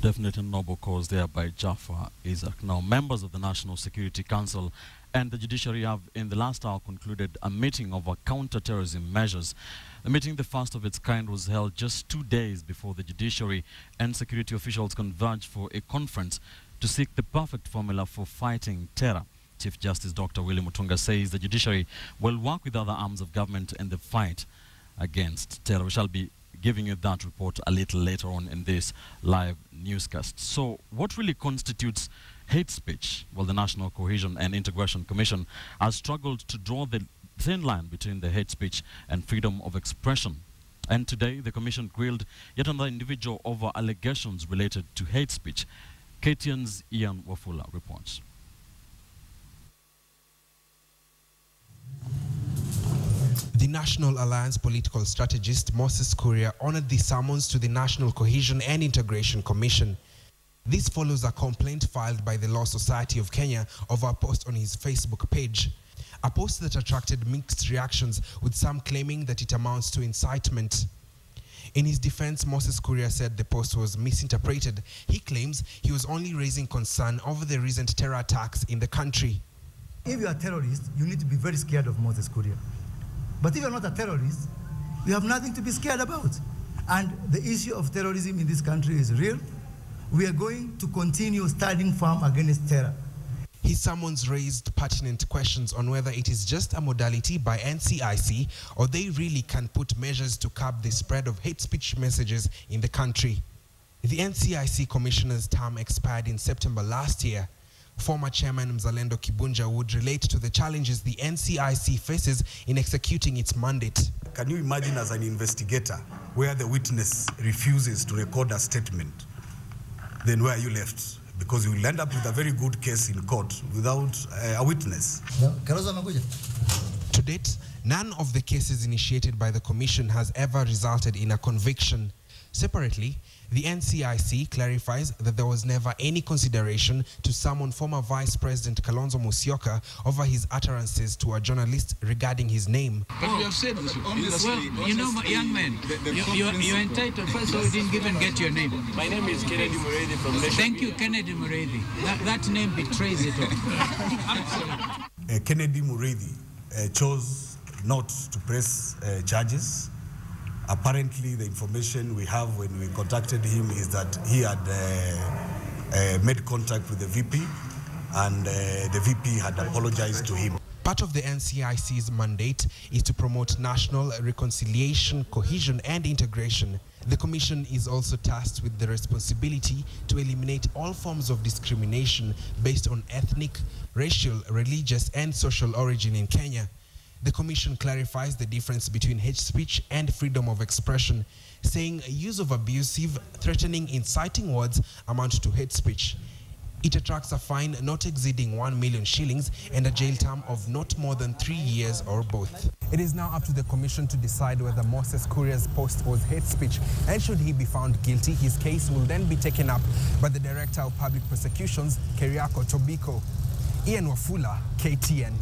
Definitely a noble cause there by Jaffa Isaac. Now, members of the National Security Council and the judiciary have, in the last hour, concluded a meeting over counter-terrorism measures. The meeting, the first of its kind, was held just 2 days before the judiciary and security officials converged for a conference to seek the perfect formula for fighting terror. Chief Justice Dr. Willie Mutunga says the judiciary will work with other arms of government in the fight against terror. We shall be giving you that report a little later on in this live newscast. So what really constitutes hate speech? Well, the National Cohesion and Integration Commission has struggled to draw the thin line between the hate speech and freedom of expression. And today, the Commission grilled yet another individual over allegations related to hate speech. KTN's Ian Wafula reports. The National Alliance political strategist Moses Kuria honored the summons to the National Cohesion and Integration Commission. This follows a complaint filed by the Law Society of Kenya over a post on his Facebook page. A post that attracted mixed reactions, with some claiming that it amounts to incitement. In his defense, Moses Kuria said the post was misinterpreted. He claims he was only raising concern over the recent terror attacks in the country. If you are a terrorist, you need to be very scared of Moses Kuria. But if you're not a terrorist, you have nothing to be scared about. And the issue of terrorism in this country is real. We are going to continue standing firm against terror. His summons raised pertinent questions on whether it is just a modality by NCIC or they really can put measures to curb the spread of hate speech messages in the country. The NCIC commissioner's term expired in September last year. Former chairman Mzalendo Kibunja would relate to the challenges the NCIC faces in executing its mandate. Can you imagine as an investigator where the witness refuses to record a statement? Then where are you left? Because you will end up with a very good case in court without a witness. To date, none of the cases initiated by the commission has ever resulted in a conviction. Separately, the NCIC clarifies that there was never any consideration to summon former Vice President Kalonzo Musyoka over his utterances to a journalist regarding his name. But we have said this. Well, you know, young man, you're entitled. First of all, you didn't even get your name. My name is Kennedy Muredi from Nation. Thank you, Kennedy Muredi. That name betrays it all. Kennedy Muredi chose not to press charges. Apparently, the information we have when we contacted him is that he had made contact with the VP and the VP had apologized to him. Part of the NCIC's mandate is to promote national reconciliation, cohesion, and integration. The Commission is also tasked with the responsibility to eliminate all forms of discrimination based on ethnic, racial, religious, and social origin in Kenya. The Commission clarifies the difference between hate speech and freedom of expression, saying use of abusive, threatening, inciting words amount to hate speech. It attracts a fine not exceeding 1 million shillings and a jail term of not more than 3 years or both. It is now up to the Commission to decide whether Moses Kuria's post was hate speech, and should he be found guilty, his case will then be taken up by the Director of Public Prosecutions, Keriako Tobiko. Ian Wafula, KTN.